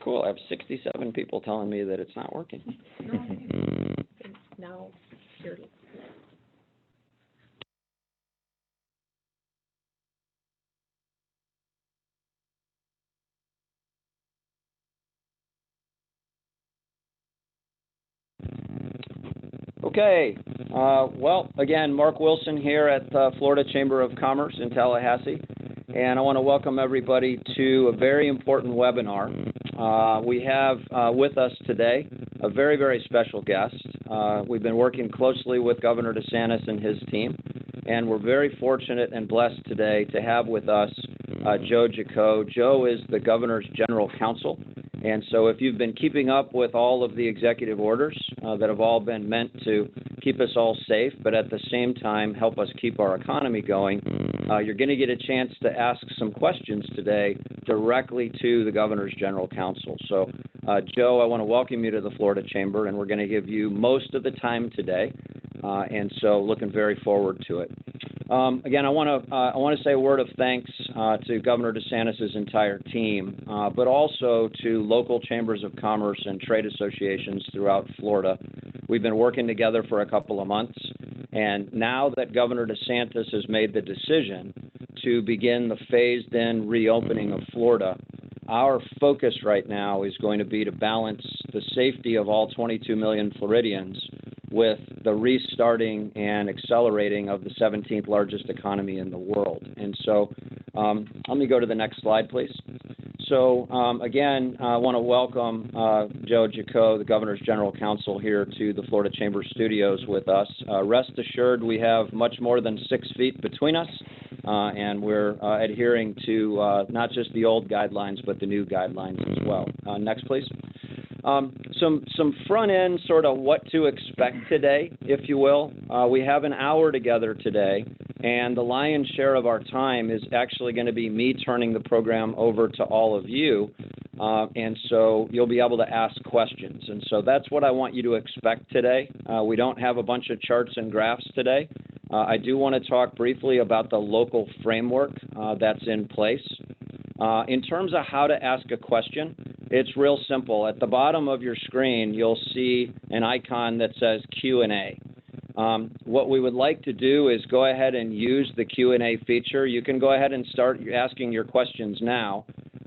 Cool. I have 67 people telling me that it's not working. Now, here. Okay. Well, again, Mark Wilson here at the Florida Chamber of Commerce in Tallahassee, and I want to welcome everybody to a very important webinar. We have with us today a very, very special guest. We've been working closely with Governor DeSantis and his team, and we're very fortunate and blessed today to have with us Joe Jacquot. Joe is the Governor's General Counsel, and so if you've been keeping up with all of the executive orders that have all been meant to keep us all safe, but at the same time help us keep our economy going, you're going to get a chance to ask some questions today directly to the Governor's General Counsel. So, Joe, I want to welcome you to the Florida Chamber, and we're going to give you most of the time today, and so looking very forward to it. Again, I want to say a word of thanks to Governor DeSantis' entire team, but also to local chambers of commerce and trade associations throughout Florida. We've been working together for a couple of months, and now that Governor DeSantis has made the decision to begin the phased-in reopening of Florida, our focus right now is going to be to balance the safety of all 22 million Floridians with the restarting and accelerating of the 17th largest economy in the world. And so let me go to the next slide, please. So again, I want to welcome Joe Jacquot, the Governor's General Counsel, here to the Florida Chamber Studios with us. Rest assured, we have much more than 6 feet between us, and we're adhering to not just the old guidelines, but the new guidelines as well. Next, please. Some front-end sort of what to expect today, if you will. We have an hour together today, and the lion's share of our time is actually going to be me turning the program over to all of you, and so you'll be able to ask questions. And so that's what I want you to expect today. We don't have a bunch of charts and graphs today. I do want to talk briefly about the local framework that's in place. In terms of how to ask a question, it's real simple. At the bottom of your screen, you'll see an icon that says Q&A. What we would like to do is go ahead and use the Q&A feature. You can go ahead and start asking your questions now,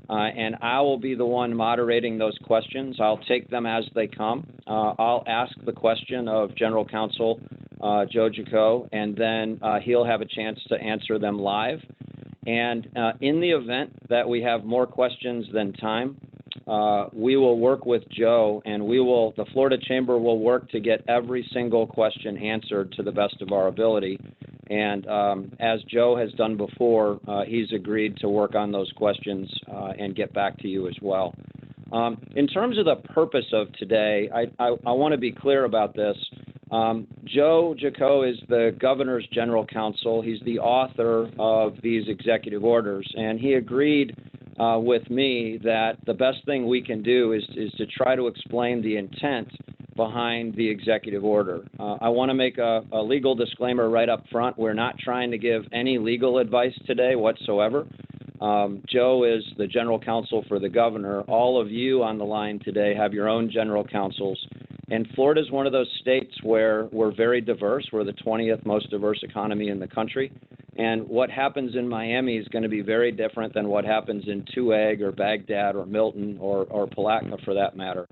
and I will be the one moderating those questions. I'll take them as they come. I'll ask the question of General Counsel Joe Jacquot, and then he'll have a chance to answer them live. And in the event that we have more questions than time, we will work with Joe, and the Florida Chamber will work to get every single question answered to the best of our ability. And as Joe has done before, he's agreed to work on those questions and get back to you as well. In terms of the purpose of today, I want to be clear about this. Joe Jacquot is the Governor's General Counsel. He's the author of these executive orders, and he agreed with me that the best thing we can do is to try to explain the intent behind the executive order. I want to make a legal disclaimer right up front. We're not trying to give any legal advice today whatsoever. Joe is the General Counsel for the Governor. All of you on the line today have your own General Counsels. And Florida is one of those states where we're very diverse. We're the 20th most diverse economy in the country. And what happens in Miami is going to be very different than what happens in Tuag or Baghdad or Milton or Palatka for that matter.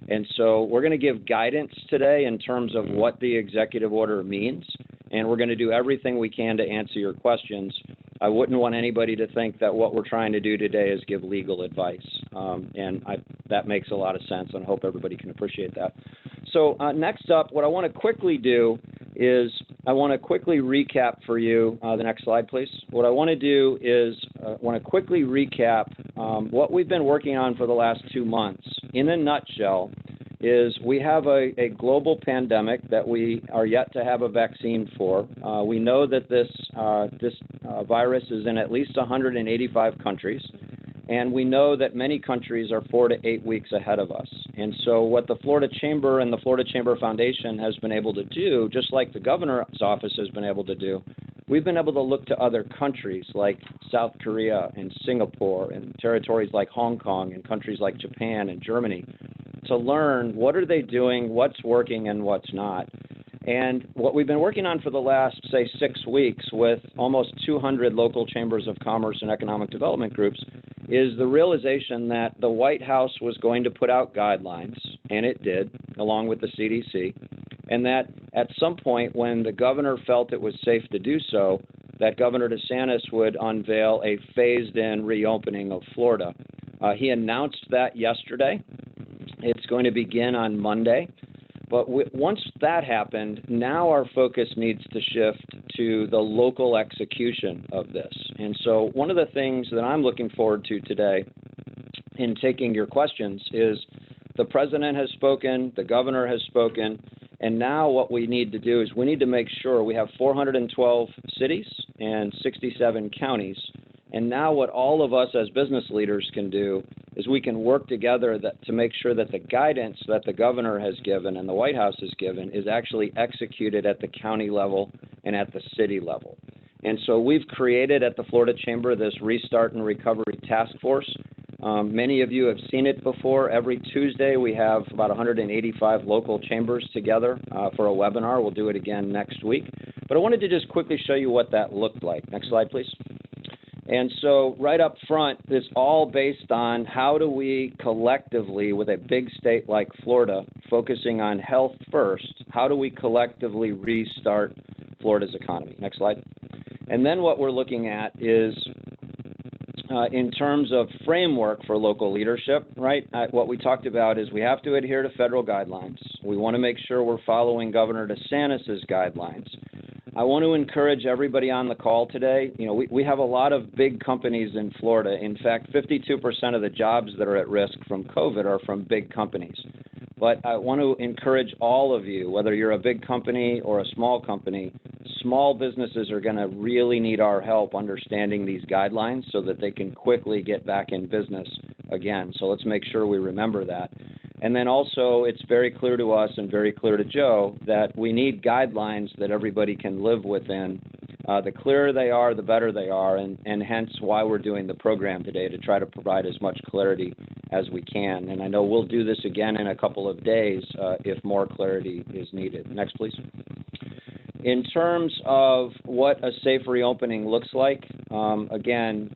And so we're going to give guidance today in terms of what the executive order means, and we're going to do everything we can to answer your questions. I wouldn't want anybody to think that what we're trying to do today is give legal advice, that makes a lot of sense, and I hope everybody can appreciate that. So next up, what I want to quickly do is I want to quickly recap for you. The next slide, please. What I want to do is I want to quickly recap what we've been working on for the last 2 months. In a nutshell, is we have a global pandemic that we are yet to have a vaccine for. We know that this virus is in at least 185 countries, and we know that many countries are 4 to 8 weeks ahead of us. And so what the Florida Chamber and the Florida Chamber Foundation has been able to do, just like the governor's office has been able to do, we've been able to look to other countries like South Korea and Singapore and territories like Hong Kong and countries like Japan and Germany to learn what are they doing, what's working and what's not. And what we've been working on for the last, say, 6 weeks with almost 200 local chambers of commerce and economic development groups is the realization that the White House was going to put out guidelines, and it did, along with the CDC, and that at some point when the governor felt it was safe to do so, that Governor DeSantis would unveil a phased-in reopening of Florida. He announced that yesterday. It's going to begin on Monday. But once that happened, now our focus needs to shift to the local execution of this. And so one of the things that I'm looking forward to today in taking your questions is the president has spoken, the governor has spoken, and now what we need to do is we need to make sure we have 412 cities and 67 counties. And now what all of us as business leaders can do is we can work together to make sure that the guidance that the governor has given and the White House has given is actually executed at the county level and at the city level. And so we've created at the Florida Chamber this Restart and Recovery Task Force. Many of you have seen it before. Every Tuesday we have about 185 local chambers together for a webinar. We'll do it again next week. But I wanted to just quickly show you what that looked like. Next slide, please. And so right up front, it's all based on how do we collectively, with a big state like Florida, focusing on health first, how do we collectively restart Florida's economy? Next slide. And then what we're looking at is in terms of framework for local leadership, right? What we talked about is we have to adhere to federal guidelines. We want to make sure we're following Governor DeSantis's guidelines. I want to encourage everybody on the call today. You know, we have a lot of big companies in Florida. In fact, 52% of the jobs that are at risk from COVID are from big companies. But I want to encourage all of you, whether you're a big company or a small company, small businesses are going to really need our help understanding these guidelines so that they can quickly get back in business again. So let's make sure we remember that. And then also, it's very clear to us and very clear to Joe that we need guidelines that everybody can live within. The clearer they are, the better they are, and hence why we're doing the program today, to try to provide as much clarity as we can. And I know we'll do this again in a couple of days if more clarity is needed. Next, please. In terms of what a safe reopening looks like, again,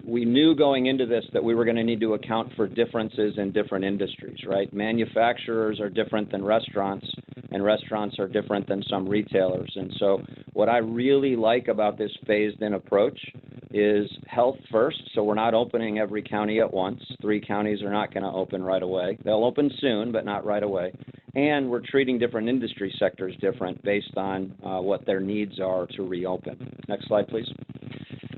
we knew going into this that we were going to need to account for differences in different industries, right? Manufacturers are different than restaurants, and restaurants are different than some retailers. And so what I really like about this phased-in approach is health first, so we're not opening every county at once. 3 counties are not going to open right away. They'll open soon, but not right away. And we're treating different industry sectors different based on what their needs are to reopen. Next slide, please.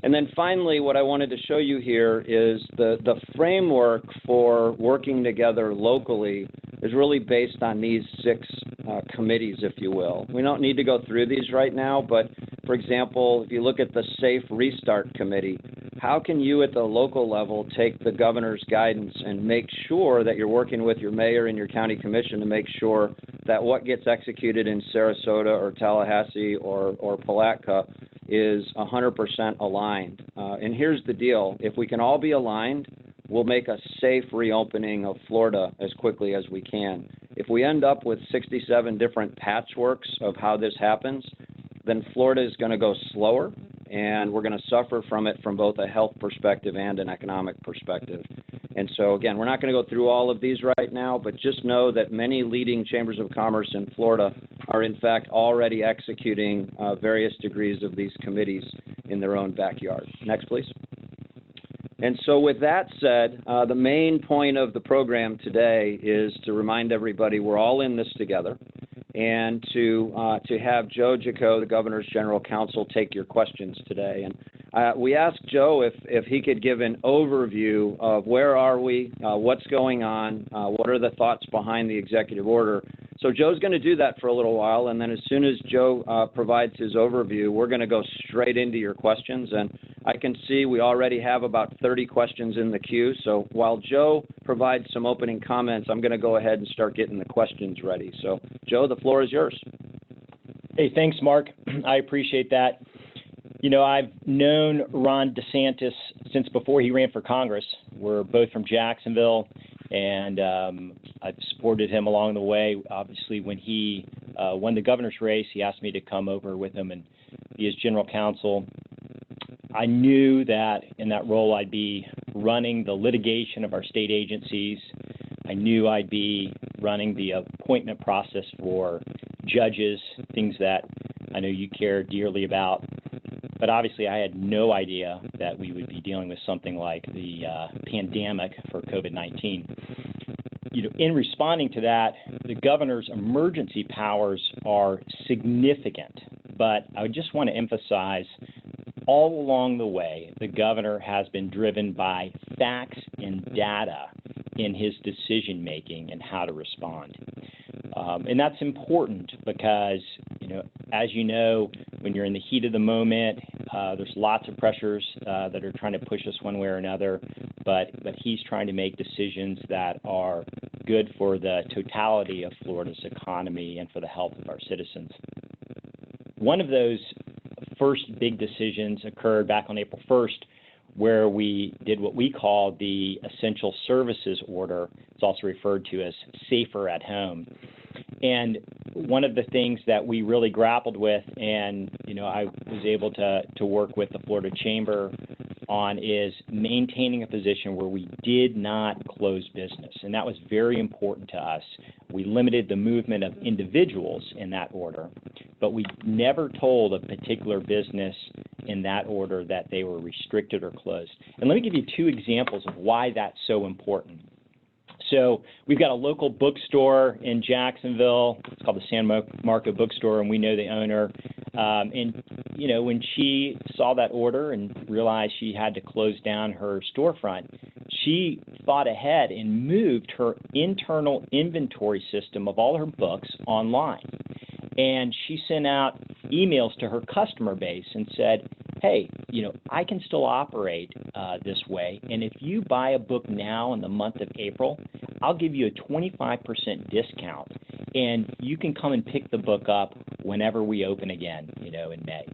And then finally, what I wanted to show you here is the framework for working together locally is really based on these 6 committees, if you will. We don't need to go through these right now, but for example, if you look at the Safe Restart Committee, how can you at the local level take the governor's guidance and make sure that you're working with your mayor and your county commission to make sure that what gets executed in Sarasota or Tallahassee or Palatka is 100% aligned? And here's the deal. If we can all be aligned, we'll make a safe reopening of Florida as quickly as we can. If we end up with 67 different patchworks of how this happens, then Florida is going to go slower, and we're going to suffer from it from both a health perspective and an economic perspective. And so, again, we're not going to go through all of these right now, but just know that many leading chambers of commerce in Florida are, in fact, already executing various degrees of these committees in their own backyard. Next, please. And so with that said, the main point of the program today is to remind everybody we're all in this together, and to have Joe Jacquot, the Governor's General Counsel, take your questions today. And we asked Joe if he could give an overview of where are we, what's going on, what are the thoughts behind the executive order. So Joe's going to do that for a little while, and then as soon as Joe provides his overview, we're going to go straight into your questions. And I can see we already have about 30 questions in the queue. So while Joe provides some opening comments, I'm going to go ahead and start getting the questions ready. So Joe, the floor is yours. Hey, thanks, Mark. I appreciate that. You know, I've known Ron DeSantis since before he ran for Congress. We're both from Jacksonville, and I've supported him along the way. Obviously, when he won the governor's race, he asked me to come over with him and be his general counsel. I knew that in that role I'd be running the litigation of our state agencies. I knew I'd be running the appointment process for judges, things that I know you care dearly about. But obviously, I had no idea that we would be dealing with something like the pandemic for COVID-19. You know, in responding to that, the governor's emergency powers are significant. But I just want to emphasize, all along the way, the governor has been driven by facts and data in his decision-making and how to respond. And that's important because, you know, as you know, when you're in the heat of the moment, there's lots of pressures that are trying to push us one way or another, but he's trying to make decisions that are good for the totality of Florida's economy and for the health of our citizens. One of those first big decisions occurred back on April 1st, where we did what we call the Essential Services Order. It's also referred to as Safer at Home. And one of the things that we really grappled with, and I was able to work with the Florida Chamber on, is maintaining a position where we did not close business. And that was very important to us. We limited the movement of individuals in that order, but we never told a particular business in that order that they were restricted or closed. And let me give you two examples of why that's so important. So we've got a local bookstore in Jacksonville. It's called the San Marco Bookstore, and we know the owner. And when she saw that order and realized she had to close down her storefront, she thought ahead and moved her internal inventory system of all her books online. And she sent out emails to her customer base and said, hey, I can still operate this way, and if you buy a book now in the month of April, I'll give you a 25% discount, and you can come and pick the book up whenever we open again, in May.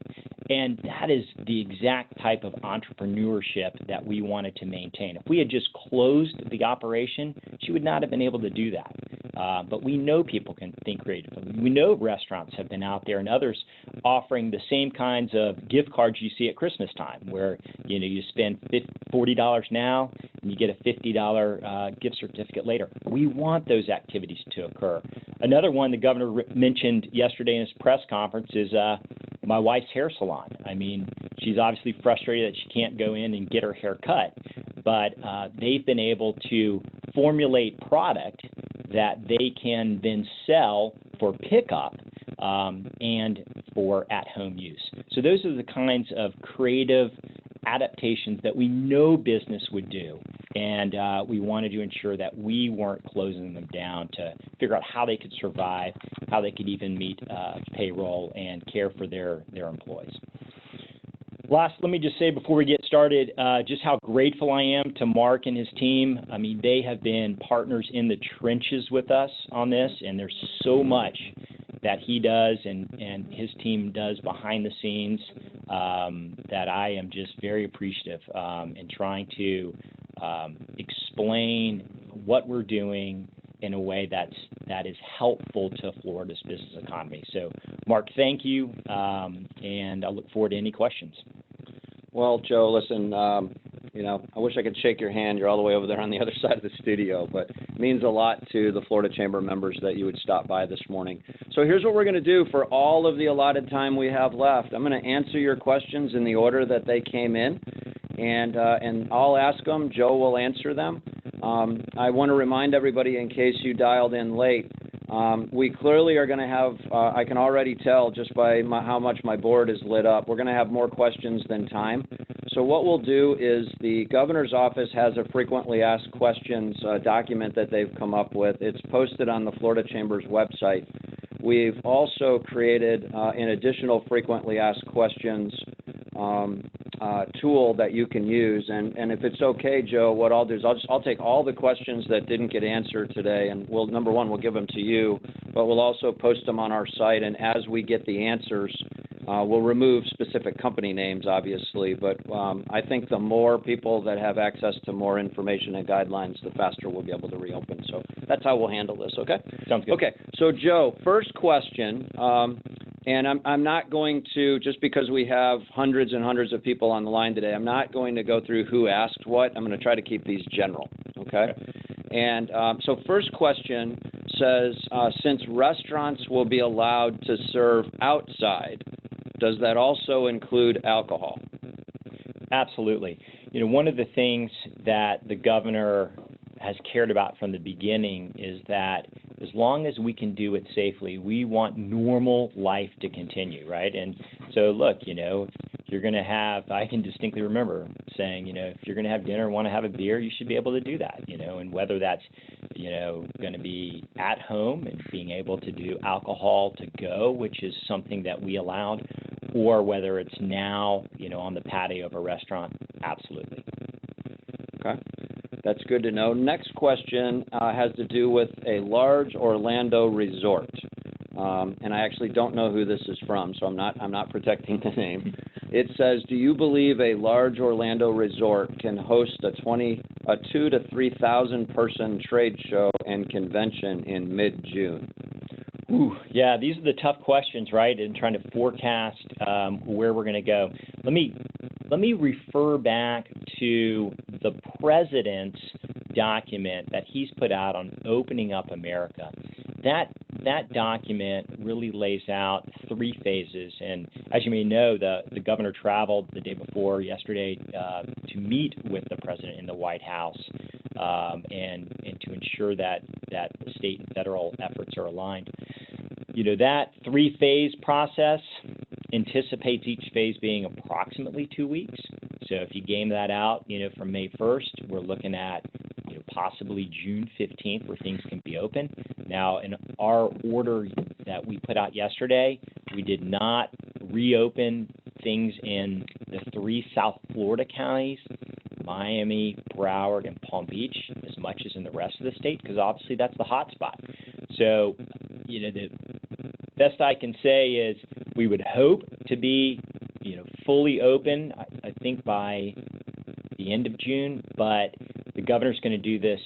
And that is the exact type of entrepreneurship that we wanted to maintain. If we had just closed the operation, she would not have been able to do that. But we know people can think creatively. We know restaurants have been out there and others offering the same kinds of gift cards you see at Christmas time, where you spend $40 now and you get a $50 gift certificate later. We want those activities to occur. Another one the governor mentioned yesterday in his press conference is my wife's hair salon. I mean, she's obviously frustrated that she can't go in and get her hair cut, but they've been able to formulate product that they can then sell for pickup and for at-home use. So those are the kinds of creative adaptations that we know business would do, and we wanted to ensure that we weren't closing them down to figure out how they could survive, how they could even meet payroll and care for their employees. Last, let me just say before we get started, just how grateful I am to Mark and his team. I mean, they have been partners in the trenches with us on this, and there's so much that he does and his team does behind the scenes that I am just very appreciative in trying to explain what we're doing in a way that is helpful to Florida's business economy. So, Mark, thank you, and I look forward to any questions. Well, Joe, listen, I wish I could shake your hand. You're all the way over there on the other side of the studio, but it means a lot to the Florida Chamber members that you would stop by this morning. So here's what we're going to do for all of the allotted time we have left. I'm going to answer your questions in the order that they came in, and I'll ask them. Joe will answer them. I want to remind everybody, in case you dialed in late, we clearly are going to have, I can already tell just by how much my board is lit up, we're going to have more questions than time. So what we'll do is the governor's office has a frequently asked questions document that they've come up with. It's posted on the Florida Chamber's website. We've also created an additional frequently asked questions tool that you can use. And if it's okay, Joe, what I'll do is I'll take all the questions that didn't get answered today, and number one, we'll give them to you, but we'll also post them on our site. And as we get the answers, we'll remove specific company names, obviously, but I think the more people that have access to more information and guidelines, the faster we'll be able to reopen. So that's how we'll handle this, okay? Sounds good. Okay, so Joe, first question, and I'm not going to, just because we have hundreds and hundreds of people on the line today, I'm not going to go through who asked what. I'm going to try to keep these general, okay? And so first question says, since restaurants will be allowed to serve outside, does that also include alcohol? Absolutely. You know, one of the things that the governor has cared about from the beginning is that as long as we can do it safely, we want normal life to continue, right? And so, look, you know, if you're going to have, I can distinctly remember saying, you know, if you're going to have dinner and want to have a beer, you should be able to do that, you know, and whether that's, you know, going to be at home and being able to do alcohol to go, which is something that we allowed, or whether it's now, you know, on the patio of a restaurant, absolutely. Okay. That's good to know. Next question has to do with a large Orlando resort. And I actually don't know who this is from, so I'm not protecting the name. It says, do you believe a large Orlando resort can host a 2,000 to 3,000 person trade show and convention in mid-June? Ooh, yeah, these are the tough questions, right? And trying to forecast where we're going to go. Let me refer back to the president's document that he's put out on opening up America. That document really lays out 3 phases, and as you may know, the governor traveled the day before yesterday to meet with the president in the White House and to ensure that the state and federal efforts are aligned. You know, that 3-phase process anticipates each phase being approximately 2 weeks. So if you game that out, you know, from May 1st, we're looking at, you know, possibly June 15th where things can be open. Now, in our order that we put out yesterday, we did not reopen things in the 3 South Florida counties, Miami, Broward, and Palm Beach, as much as in the rest of the state, because obviously that's the hot spot. So, you know, the best I can say is we would hope to be, you know, fully open, I think by the end of June, but the governor's going to do this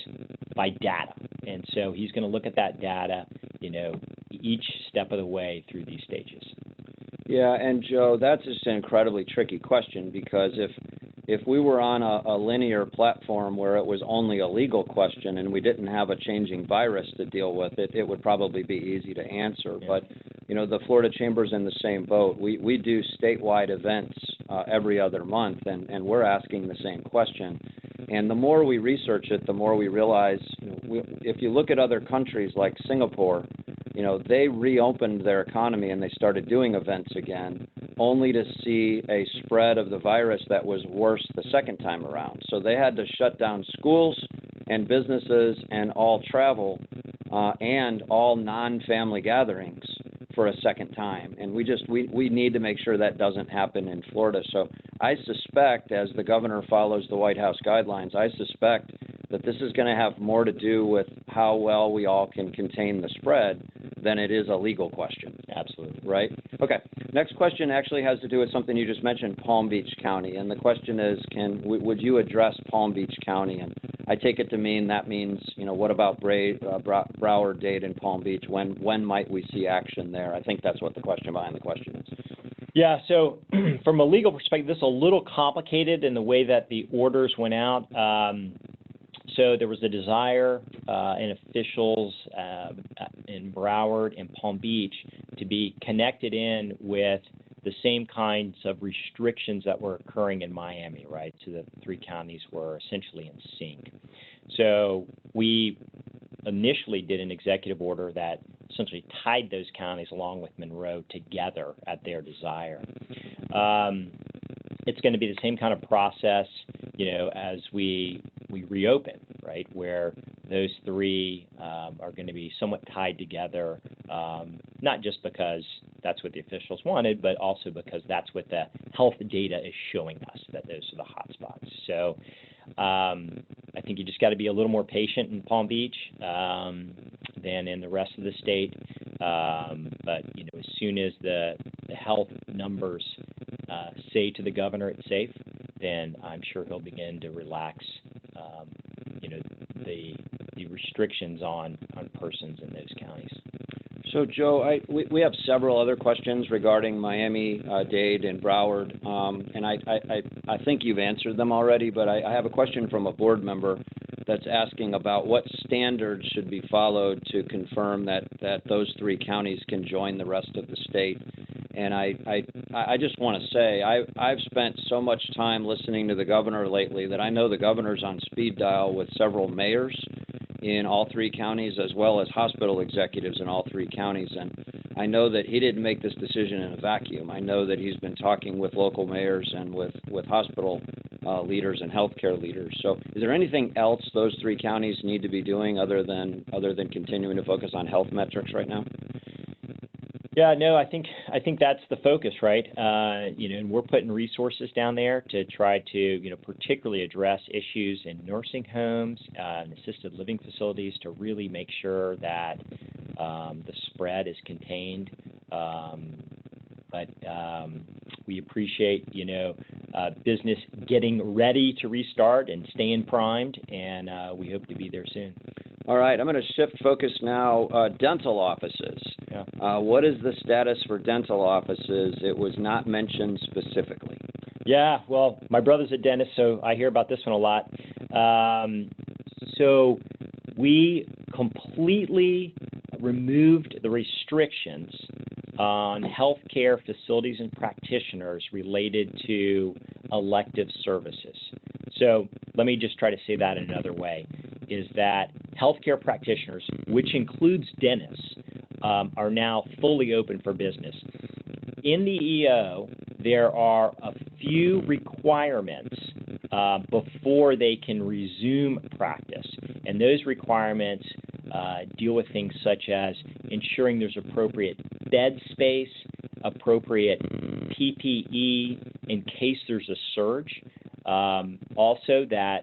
by data. And so he's going to look at that data, you know, each step of the way through these stages. Yeah, and Joe, that's just an incredibly tricky question, because if we were on a linear platform where it was only a legal question and we didn't have a changing virus to deal with, it would probably be easy to answer. Yeah. But, you know, the Florida Chamber's in the same boat. We do statewide events every other month, and we're asking the same question. And the more we research it, the more we realize, you know, if you look at other countries like Singapore, you know, they reopened their economy and they started doing events again, only to see a spread of the virus that was worse the second time around. So they had to shut down schools and businesses and all travel and all non-family gatherings for a second time. And we need to make sure that doesn't happen in Florida. So I suspect, as the governor follows the White House guidelines, I suspect that this is going to have more to do with how well we all can contain the spread than it is a legal question. Absolutely. Right? Okay. Next question actually has to do with something you just mentioned, Palm Beach County. And the question is, would you address Palm Beach County? And I take it to mean that means, you know, what about Broward, Dade, and Palm Beach? When might we see action there? I think that's what the question behind the question is. Yeah, so from a legal perspective, this is a little complicated in the way that the orders went out. So there was a desire in officials in Broward and Palm Beach to be connected in with the same kinds of restrictions that were occurring in Miami, right? So the 3 counties were essentially in sync. So we initially did an executive order that essentially tied those counties along with Monroe together at their desire. It's going to be the same kind of process, you know, as we reopen, right, where those 3 are going to be somewhat tied together not just because that's what the officials wanted, but also because that's what the health data is showing us, that those are the hot spots. So I think you just got to be a little more patient in Palm Beach than in the rest of the state. But, as soon as the health numbers say to the governor it's safe, then I'm sure he'll begin to relax, the restrictions on persons in those counties. So, Joe, we have several other questions regarding Miami-Dade and Broward, and I think you've answered them already, but I have a question from a board member that's asking about what standards should be followed to confirm that those three counties can join the rest of the state. And I just want to say, I've spent so much time listening to the governor lately that I know the governor's on speed dial with several mayors in all three counties, as well as hospital executives in all three counties. And I know that he didn't make this decision in a vacuum. I know that he's been talking with local mayors and with hospital leaders and healthcare leaders. So is there anything else those three counties need to be doing other than continuing to focus on health metrics right now? Yeah, no, I think that's the focus, right? And we're putting resources down there to try to, particularly address issues in nursing homes and assisted living facilities to really make sure that the spread is contained. But we appreciate, business getting ready to restart and staying primed, and we hope to be there soon. All right, I'm going to shift focus now. Dental offices. Yeah. What is the status for dental offices? It was not mentioned specifically. Yeah, well, my brother's a dentist, so I hear about this one a lot. So we completely removed the restrictions on healthcare facilities and practitioners related to elective services. So let me just try to say that another way, is that healthcare practitioners, which includes dentists, are now fully open for business. In the EO, there are a few requirements before they can resume practice, and those requirements deal with things such as ensuring there's appropriate bed space, appropriate PPE in case there's a surge, also that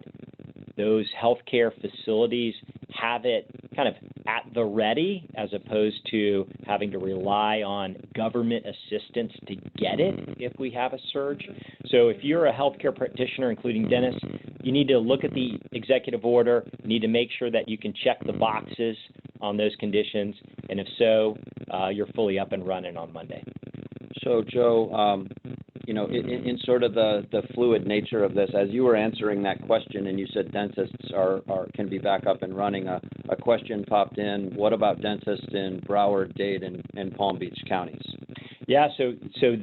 those healthcare facilities have it kind of at the ready as opposed to having to rely on government assistance to get it if we have a surge. So if you're a healthcare practitioner, including dentists, you need to look at the executive order, you need to make sure that you can check the boxes on those conditions, and if so, you're fully up and running on Monday. So, Joe, in sort of the fluid nature of this, as you were answering that question and you said dentists can be back up and running, a question popped in. What about dentists in Broward, Dade, and Palm Beach counties? Yeah, so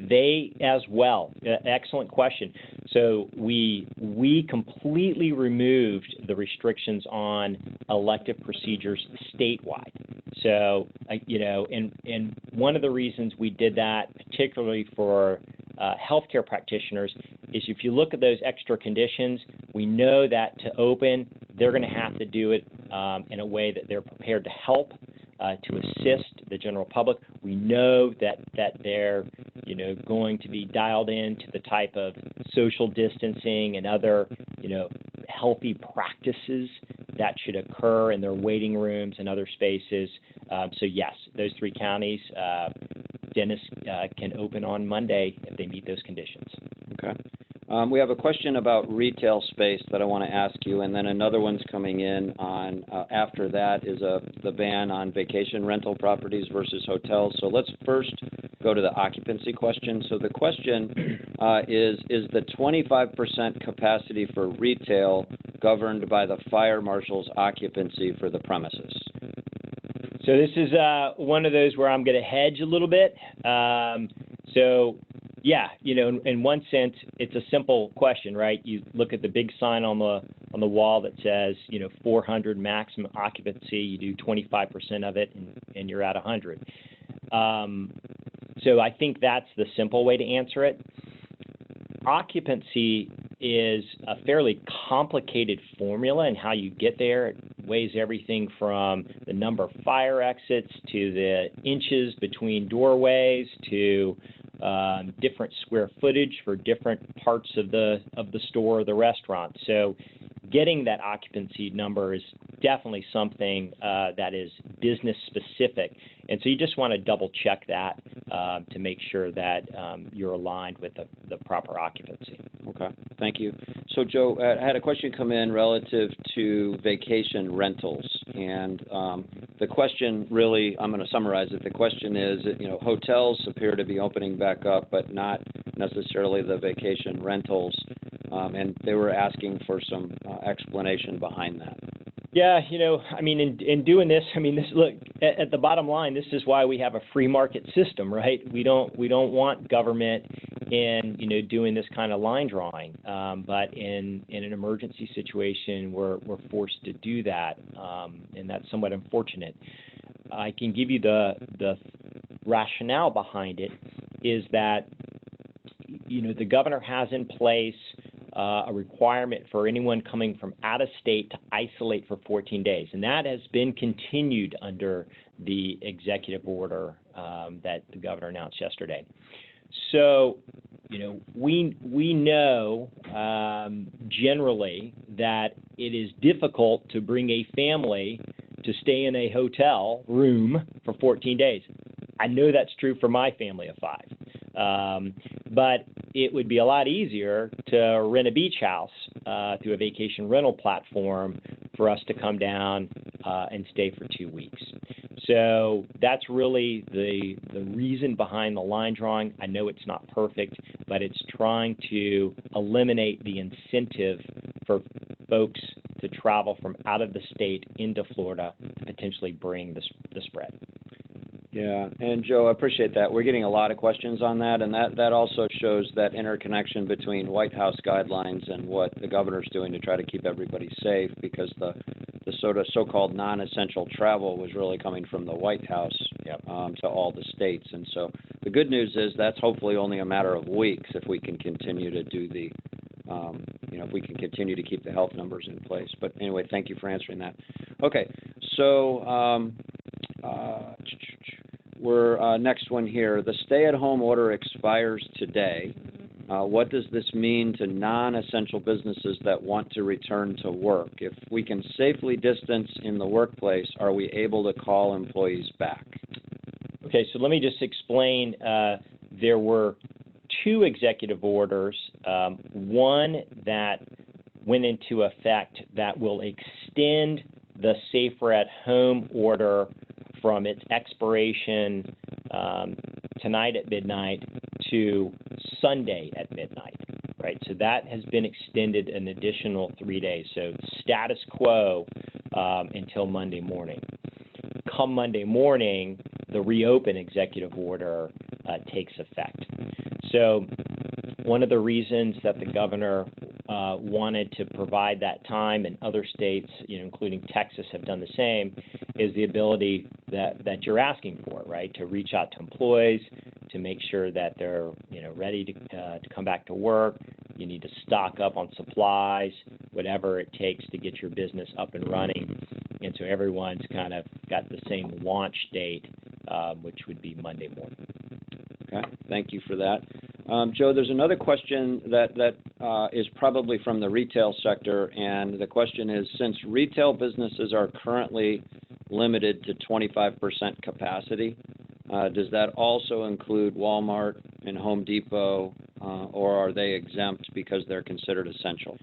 they as well. Excellent question. So we completely removed the restrictions on elective procedures statewide. So, and one of the reasons we did that, particularly for healthcare practitioners, is if you look at those extra conditions, we know that to open, they're going to have to do it in a way that they're prepared to help, to assist the general public. We know that they're, going to be dialed in to the type of social distancing and other, healthy practices that should occur in their waiting rooms and other spaces. So yes, those three counties, dentists can open on Monday if they meet those conditions. Okay. We have a question about retail space that I want to ask you, and then another one's coming in on after that is the ban on vacation rental properties versus hotels. So let's first go to the occupancy question. So the question is the 25% capacity for retail governed by the fire marshal's occupancy for the premises? So this is one of those where I'm going to hedge a little bit. Yeah, in one sense, it's a simple question, right? You look at the big sign on the wall that says, 400 maximum occupancy. You do 25% of it, and you're at 100. So I think that's the simple way to answer it. Occupancy is a fairly complicated formula in how you get there. It weighs everything from the number of fire exits to the inches between doorways to different square footage for different parts of the store or the restaurant. So getting that occupancy number is definitely something that is business specific. And so you just want to double check that to make sure that you're aligned with the proper occupancy. Okay, thank you. So Joe, I had a question come in relative to vacation rentals. And the question really, I'm going to summarize it. The question is, hotels appear to be opening back up, but not necessarily the vacation rentals. And they were asking for some explanation behind that. Yeah, in doing this, look, at the bottom line, this is why we have a free market system, right? We don't want government in, doing this kind of line drawing. But in an emergency situation, we're forced to do that, and that's somewhat unfortunate. I can give you the rationale behind it is that, the governor has in place a requirement for anyone coming from out of state to isolate for 14 days. And that has been continued under the executive order that the governor announced yesterday. So, we know generally that it is difficult to bring a family to stay in a hotel room for 14 days. I know that's true for my family of 5. But it would be a lot easier to rent a beach house through a vacation rental platform for us to come down and stay for 2 weeks. So that's really the reason behind the line drawing. I know it's not perfect, but it's trying to eliminate the incentive for folks to travel from out of the state into Florida to potentially bring the spread. Yeah, and Joe, I appreciate that. We're getting a lot of questions on that, and that also shows that interconnection between White House guidelines and what the governor's doing to try to keep everybody safe, because the sort of so-called non-essential travel was really coming from the White House to all the states. And so the good news is that's hopefully only a matter of weeks if we can continue to do the if we can continue to keep the health numbers in place. But anyway, thank you for answering that. Okay, so we're next one here. The stay-at-home order expires today. What does this mean to non-essential businesses that want to return to work? If we can safely distance in the workplace, are we able to call employees back? Okay, so let me just explain. There were 2 executive orders, one that went into effect that will extend the Safer at Home order from its expiration tonight at midnight to Sunday at midnight, right? So that has been extended an additional 3 days. So status quo until Monday morning. Come Monday morning, the reopen executive order takes effect. So one of the reasons that the governor wanted to provide that time, and other states, including Texas, have done the same, is the ability that you're asking for, right? To reach out to employees, to make sure that they're, ready to come back to work. You need to stock up on supplies, whatever it takes to get your business up and running. And so everyone's kind of got the same launch date, which would be Monday morning. Okay, thank you for that. Joe, there's another question that is probably from the retail sector, and the question is, since retail businesses are currently limited to 25% capacity, does that also include Walmart and Home Depot, or are they exempt because they're considered essential?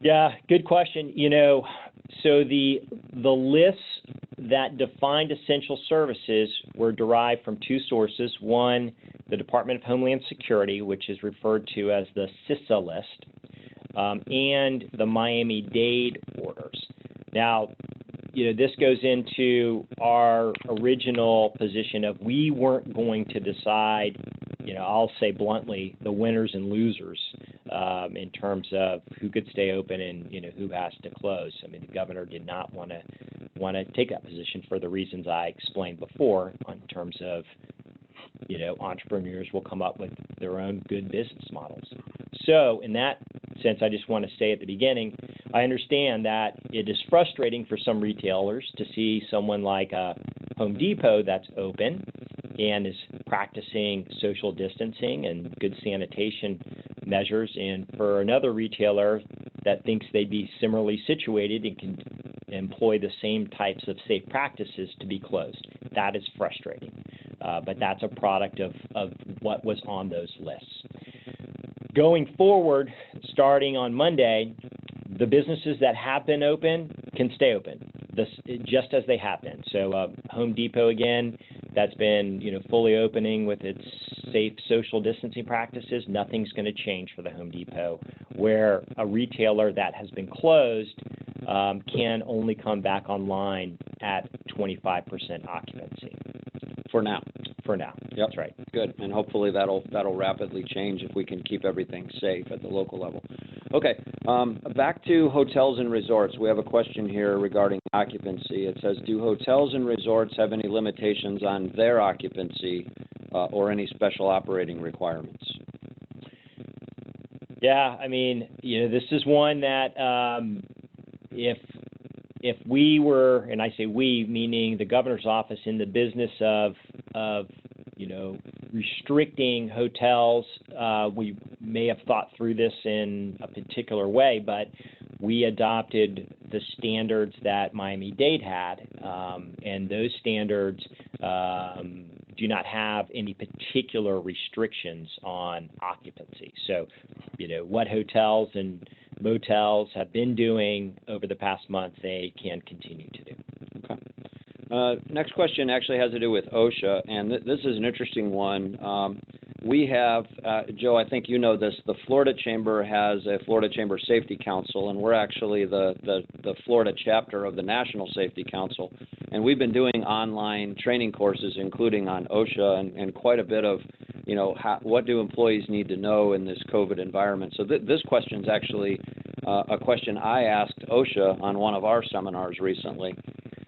Yeah, good question. So the lists that defined essential services were derived from 2 sources. One, the Department of Homeland Security, which is referred to as the CISA list, and the Miami-Dade orders. Now, this goes into our original position of we weren't going to decide, I'll say bluntly, the winners and losers in terms of who could stay open and, who has to close. I mean, the governor did not want to take that position for the reasons I explained before, in terms of, entrepreneurs will come up with their own good business models. So in that sense, I just want to say at the beginning, I understand that it is frustrating for some retailers to see someone like a Home Depot that's open and is practicing social distancing and good sanitation measures, and for another retailer that thinks they'd be similarly situated and can employ the same types of safe practices to be closed. That is frustrating, but that's a product of what was on those lists. Going forward, starting on Monday, the businesses that have been open can stay open, just as they have been. So Home Depot, again, that's been fully opening with its safe social distancing practices. Nothing's going to change for the Home Depot, where a retailer that has been closed can only come back online at 25% occupancy. For now. For now. Yep. That's right. Good, and hopefully that'll rapidly change if we can keep everything safe at the local level. Okay, back to hotels and resorts. We have a question here regarding occupancy. It says, do hotels and resorts have any limitations on their occupancy or any special operating requirements? Yeah, I mean, this is one that if we were, and I say we, meaning the governor's office, in the business of restricting hotels, we may have thought through this in a particular way, but we adopted the standards that Miami-Dade had, and those standards do not have any particular restrictions on occupancy. So, what hotels and motels have been doing over the past month, they can continue to do. Okay. Next question actually has to do with OSHA, and this is an interesting one. We have, Joe, I think you know this, the Florida Chamber has a Florida Chamber Safety Council, and we're actually the Florida chapter of the National Safety Council. And we've been doing online training courses, including on OSHA, and quite a bit of, what do employees need to know in this COVID environment. So this question is actually a question I asked OSHA on one of our seminars recently.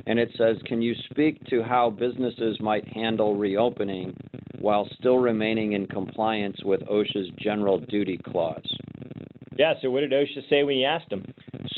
And it says, can you speak to how businesses might handle reopening while still remaining in compliance with OSHA's general duty clause? Yeah, so what did OSHA say when you asked them?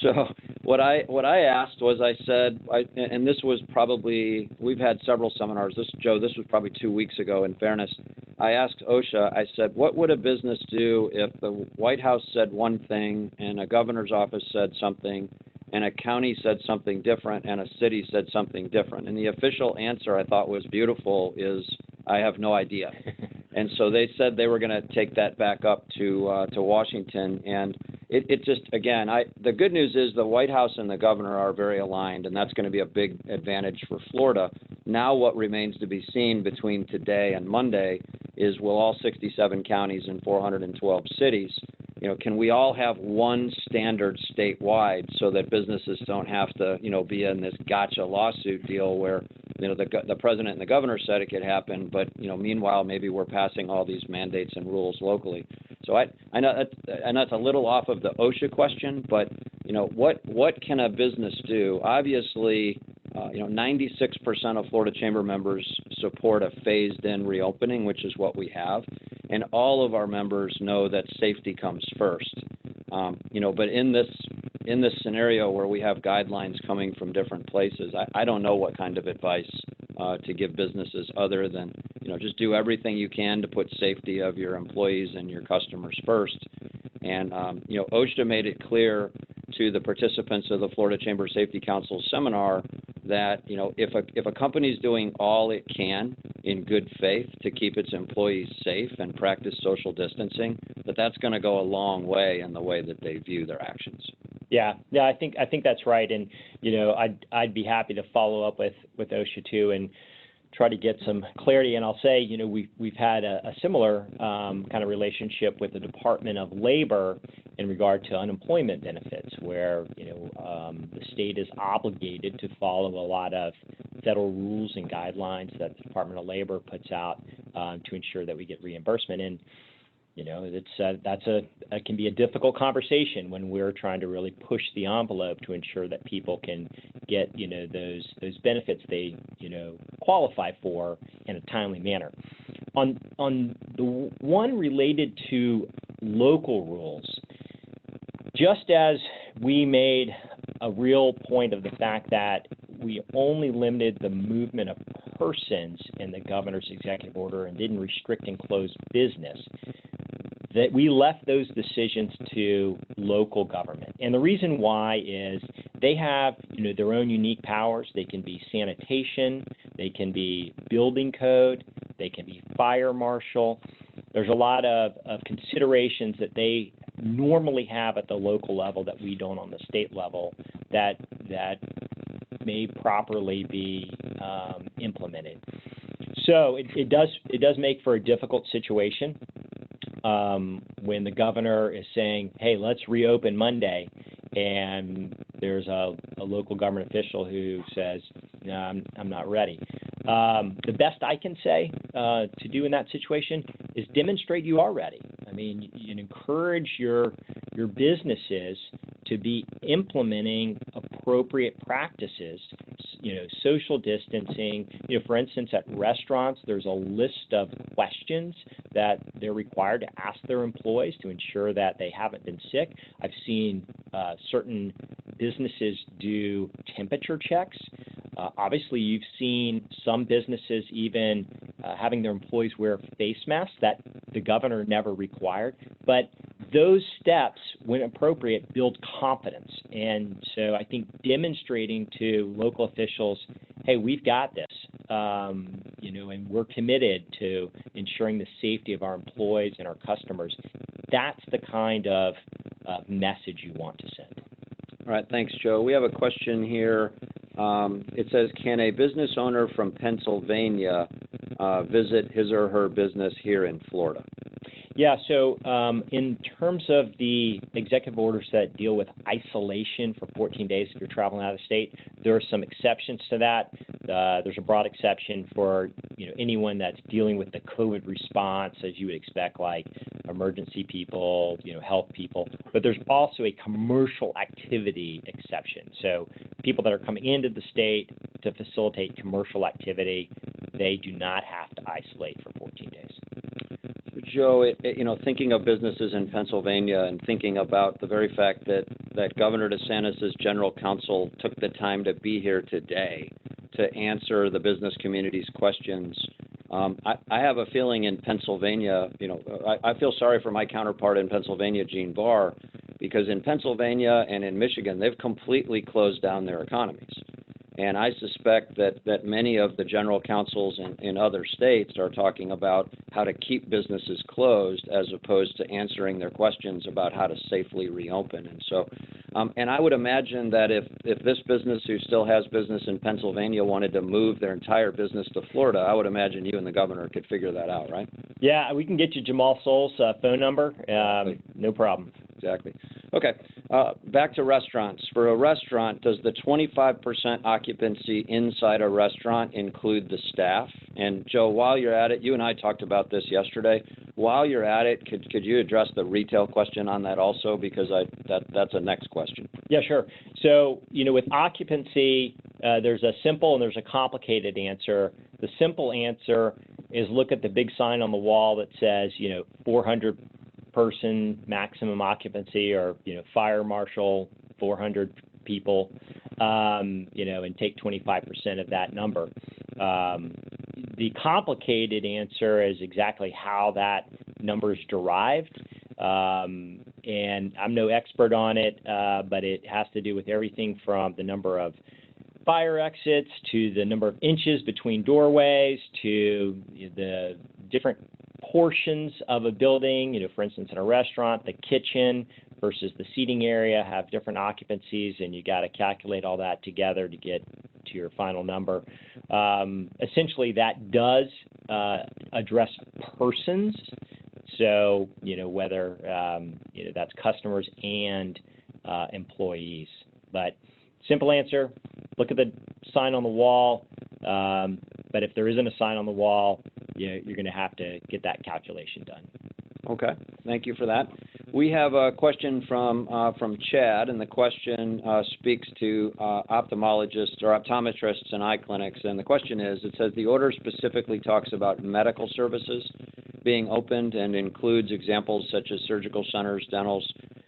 So what I asked was, I said, and this was probably, we've had several seminars. This was probably 2 weeks ago, in fairness. I asked OSHA, I said, what would a business do if the White House said one thing and a governor's office said something and a county said something different and a city said something different? And the official answer I thought was beautiful is, I have no idea. And so they said they were going to take that back up to Washington. And it just, again, the good news is the White House and the governor are very aligned, and that's going to be a big advantage for Florida. Now what remains to be seen between today and Monday is, will all 67 counties and 412 cities, can we all have one standard statewide so that businesses don't have to, be in this gotcha lawsuit deal where, the president and the governor said it could happen, but, meanwhile, maybe we're passing all these mandates and rules locally. So I know that's a little off of the OSHA question, but, what can a business do? Obviously, 96% of Florida Chamber members support a phased-in reopening, which is what we have, and all of our members know that safety comes first. But in this scenario where we have guidelines coming from different places, I don't know what kind of advice to give businesses other than, just do everything you can to put safety of your employees and your customers first. And, OSHA made it clear to the participants of the Florida Chamber Safety Council seminar that, if a company is doing all it can in good faith to keep its employees safe and practice social distancing, that's going to go a long way in the way that they view their actions. Yeah, I think that's right, and I'd be happy to follow up with OSHA too and try to get some clarity. And I'll say, we've had a similar kind of relationship with the Department of Labor in regard to unemployment benefits, where the state is obligated to follow a lot of federal rules and guidelines that the Department of Labor puts out to ensure that we get reimbursement. And that can be a difficult conversation when we're trying to really push the envelope to ensure that people can get those benefits they qualify for in a timely manner. On the one related to local rules, just as we made a real point of the fact that we only limited the movement of persons in the governor's executive order and didn't restrict and close business, that we left those decisions to local government. And the reason why is they have, their own unique powers. They can be sanitation, they can be building code, they can be fire marshal. There's a lot of considerations that they normally have at the local level that we don't on the state level that may properly be implemented. So it does make for a difficult situation when the governor is saying, hey, let's reopen Monday, and there's a local government official who says, no, I'm not ready. The best I can say to do in that situation is demonstrate you are ready. I mean, you encourage your businesses to be implementing appropriate practices, social distancing. For instance, at restaurants, there's a list of questions that they're required to ask their employees to ensure that they haven't been sick. I've seen certain businesses do temperature checks. Obviously, you've seen some businesses even having their employees wear face masks that the governor never required. But those steps, when appropriate, build confidence. And so I think demonstrating to local officials, hey, we've got this, and we're committed to ensuring the safety of our employees and our customers, that's the kind of message you want to send. All right, thanks, Joe. We have a question here. It says, can a business owner from Pennsylvania visit his or her business here in Florida? Yeah, so in terms of the executive orders that deal with isolation for 14 days if you're traveling out of state, there are some exceptions to that. There's a broad exception for anyone that's dealing with the COVID response, as you would expect, like emergency people, health people. But there's also a commercial activity exception. So people that are coming into the state to facilitate commercial activity, they do not have to isolate for 14 days. Joe, thinking of businesses in Pennsylvania and thinking about the very fact that Governor DeSantis' General Counsel took the time to be here today to answer the business community's questions, I have a feeling in Pennsylvania, I feel sorry for my counterpart in Pennsylvania, Gene Barr, because in Pennsylvania and in Michigan, they've completely closed down their economies. And I suspect that many of the general counsels in other states are talking about how to keep businesses closed as opposed to answering their questions about how to safely reopen. And so, and I would imagine that if this business who still has business in Pennsylvania wanted to move their entire business to Florida, I would imagine you and the governor could figure that out, right? Yeah, we can get you Jamal Soul's phone number. No problem. Exactly. Okay, back to restaurants. For a restaurant, does the 25% occupancy inside a restaurant include the staff? And Joe, while you're at it, you and I talked about this yesterday. While you're at it, could you address the retail question on that also? Because that's a next question. Yeah, sure. So, with occupancy, there's a simple and there's a complicated answer. The simple answer is look at the big sign on the wall that says, 400 person maximum occupancy, or fire marshal 400 people, and take 25% of that number. The complicated answer is exactly how that number is derived, and I'm no expert on it, but it has to do with everything from the number of fire exits to the number of inches between doorways to the different portions of a building. For instance, in a restaurant, the kitchen versus the seating area have different occupancies, and you got to calculate all that together to get to your final number. Essentially, that does address persons. So, whether that's customers and employees. But simple answer, look at the sign on the wall. But if there isn't a sign on the wall, you're going to have to get that calculation done. Okay, thank you for that. We have a question from Chad, and the question speaks to ophthalmologists or optometrists and eye clinics. And the question is, it says the order specifically talks about medical services being opened and includes examples such as surgical centers, dentals,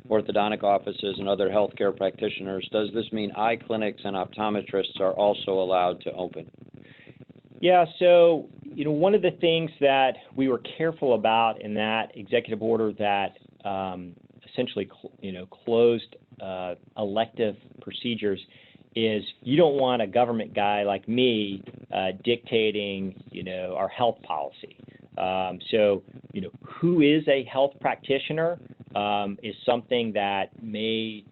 orthodontic offices and other healthcare practitioners. Does this mean eye clinics and optometrists are also allowed to open? Yeah, so, one of the things that we were careful about in that executive order that essentially, closed elective procedures is you don't want a government guy like me dictating, our health policy. So, who is a health practitioner is something that may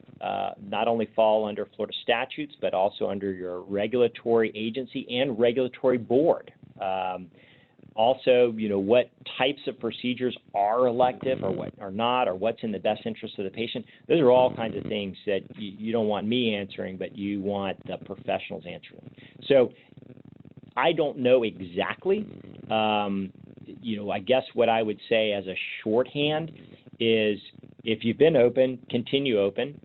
not only fall under Florida statutes, but also under your regulatory agency and regulatory board. Also, what types of procedures are elective or what are not, or what's in the best interest of the patient. Those are all kinds of things that you don't want me answering, but you want the professionals answering. So I don't know exactly. I guess what I would say as a shorthand is if you've been open, continue open.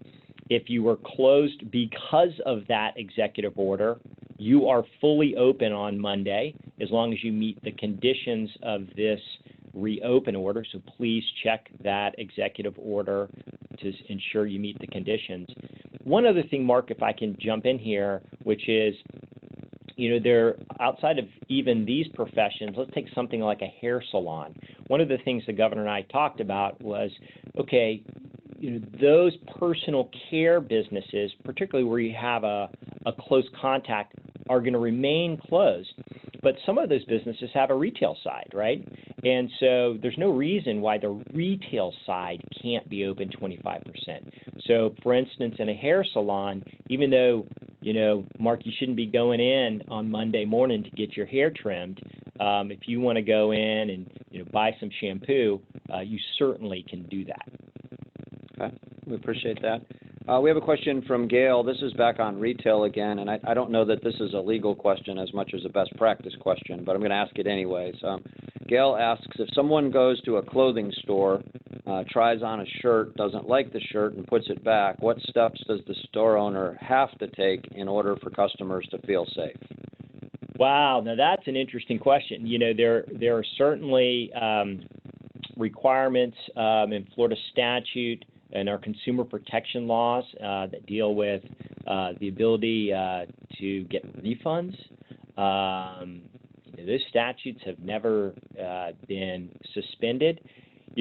If you were closed because of that executive order, you are fully open on Monday as long as you meet the conditions of this reopen order. So please check that executive order to ensure you meet the conditions. One other thing, Mark, if I can jump in here, which is, they're outside of even these professions. Let's take something like a hair salon. One of the things the governor and I talked about was, okay, those personal care businesses, particularly where you have a close contact, are going to remain closed. But some of those businesses have a retail side, right? And so there's no reason why the retail side can't be open 25%. So, for instance, in a hair salon, even though, Mark, you shouldn't be going in on Monday morning to get your hair trimmed, if you want to go in and, buy some shampoo, you certainly can do that. Okay, we appreciate that. We have a question from Gail. This is back on retail again, and I don't know that this is a legal question as much as a best practice question, but I'm going to ask it anyways. Gail asks, if someone goes to a clothing store, tries on a shirt, doesn't like the shirt, and puts it back, what steps does the store owner have to take in order for customers to feel safe? Wow, now that's an interesting question. There are certainly requirements in Florida statute and our consumer protection laws that deal with the ability to get refunds. Those statutes have never been suspended.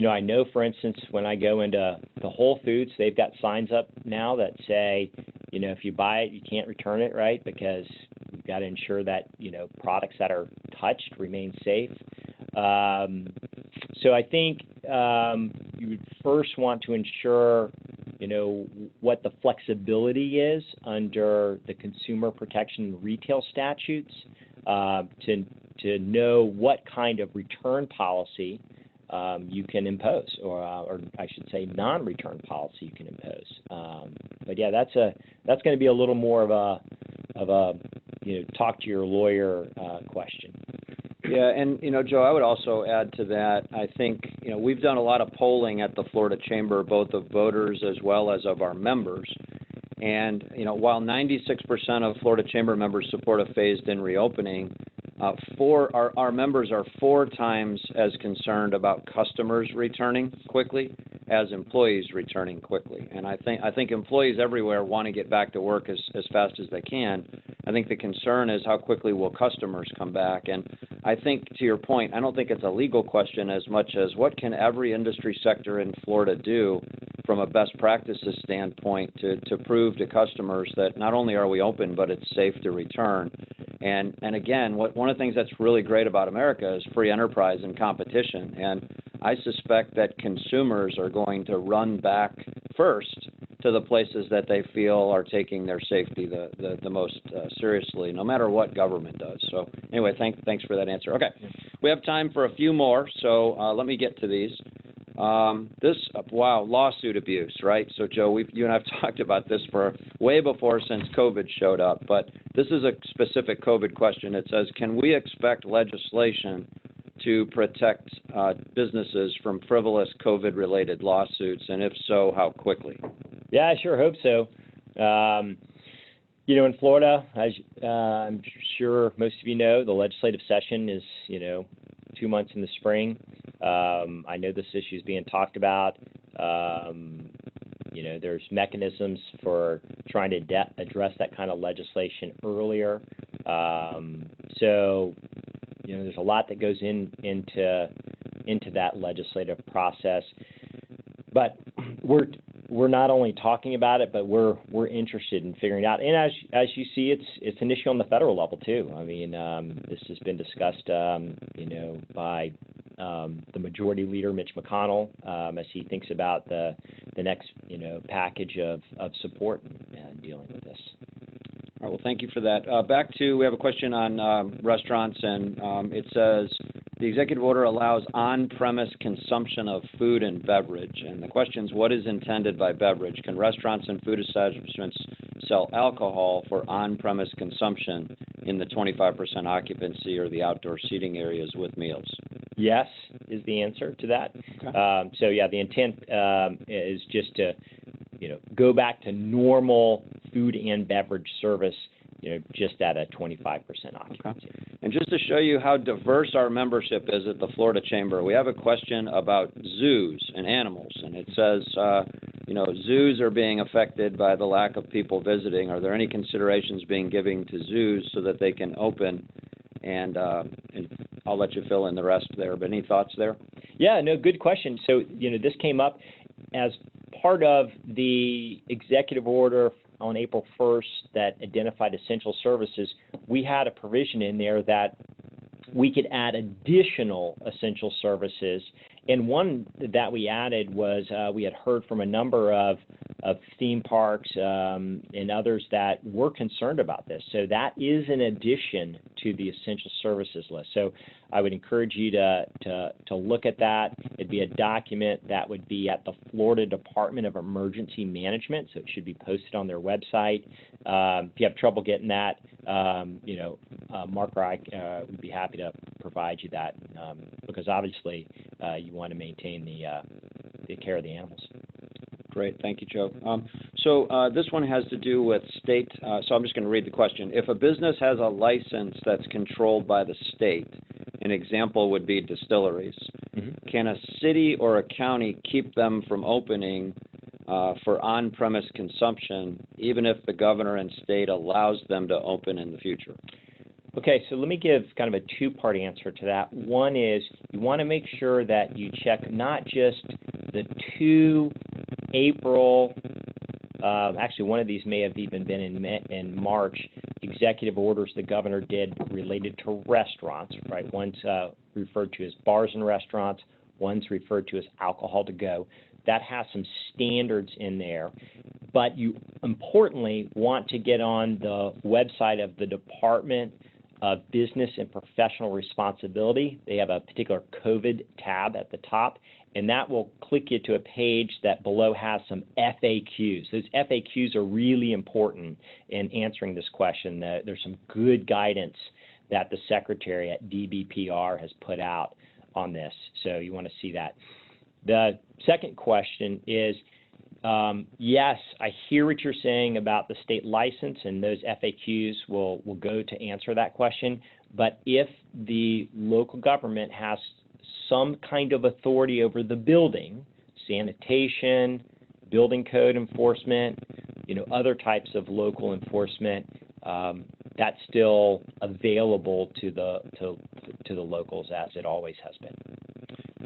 I know, for instance, when I go into the Whole Foods, they've got signs up now that say, if you buy it, you can't return it, right? Because you've got to ensure that, products that are touched remain safe. So I think you would first want to ensure, what the flexibility is under the consumer protection and retail statutes to know what kind of return policy you can impose, or I should say non-return policy you can impose. But yeah, that's going to be a little more of a talk to your lawyer question. Yeah, and, Joe, I would also add to that, I think, we've done a lot of polling at the Florida Chamber, both of voters as well as of our members. And, while 96% of Florida Chamber members support a phased-in reopening, our members are 4 times as concerned about customers returning quickly as employees returning quickly. And I think employees everywhere want to get back to work as fast as they can. I think the concern is how quickly will customers come back. And I think, to your point, I don't think it's a legal question as much as what can every industry sector in Florida do from a best practices standpoint to prove to customers that not only are we open, but it's safe to return. And again, one of the things that's really great about America is free enterprise and competition. And I suspect that consumers are going to run back first to the places that they feel are taking their safety the most seriously, no matter what government does. So anyway, thanks for that answer. Okay, we have time for a few more, so let me get to these. Lawsuit abuse, right? So, Joe, you and I have talked about this for way before since COVID showed up, but this is a specific COVID question. It says, can we expect legislation to protect businesses from frivolous COVID-related lawsuits, and if so, how quickly? Yeah, I sure hope so. In Florida, as I'm sure most of you know, the legislative session is, 2 months in the spring. I know this issue is being talked about. There's mechanisms for trying to address that kind of legislation earlier. There's a lot that goes into that legislative process. But we're not only talking about it, but we're interested in figuring it out. And as you see, it's an issue on the federal level too. I mean, this has been discussed, by the Majority Leader Mitch McConnell as he thinks about the next package of support dealing with this. All right, well, thank you for that. We have a question on restaurants, and it says, the executive order allows on-premise consumption of food and beverage. And the question is, what is intended by beverage? Can restaurants and food establishments sell alcohol for on-premise consumption in the 25% occupancy or the outdoor seating areas with meals? Yes is the answer to that. Okay. The intent is just to, go back to normal food and beverage service, just at a 25% occupancy. Okay. And just to show you how diverse our membership is at the Florida Chamber, we have a question about zoos and animals. And it says, zoos are being affected by the lack of people visiting. Are there any considerations being given to zoos so that they can open? And I'll let you fill in the rest there. But any thoughts there? Yeah, no, good question. So, this came up as part of the executive order on April 1st that identified essential services. We had a provision in there that we could add additional essential services. And one that we added was we had heard from a number of theme parks and others that were concerned about this. So that is an addition to the essential services list. So I would encourage you to look at that. It'd be a document that would be at the Florida Department of Emergency Management, so it should be posted on their website. If you have trouble getting that, Mark or I would be happy to provide you that because obviously you want to maintain the care of the animals. Great. Thank you, Joe. So this one has to do with state. So I'm just going to read the question. If a business has a license that's controlled by the state, an example would be distilleries, can a city or a county keep them from opening for on-premise consumption, even if the governor and state allows them to open in the future? Okay, so let me give kind of a two-part answer to that. One is you want to make sure that you check not just the 2 April, actually one of these may have even been in March, executive orders the governor did related to restaurants, right? One's referred to as bars and restaurants, one's referred to as alcohol to go. That has some standards in there, but you importantly want to get on the website of the Department of Business and Professional Responsibility. They have a particular COVID tab at the top, and that will click you to a page that below has some FAQs. Those FAQs are really important in answering this question. There's some good guidance that the secretary at DBPR has put out on this, so you want to see that. The second question is, yes, I hear what you're saying about the state license, and those FAQs will go to answer that question. But if the local government has some kind of authority over the building, sanitation, building code enforcement, other types of local enforcement, that's still available to the locals as it always has been.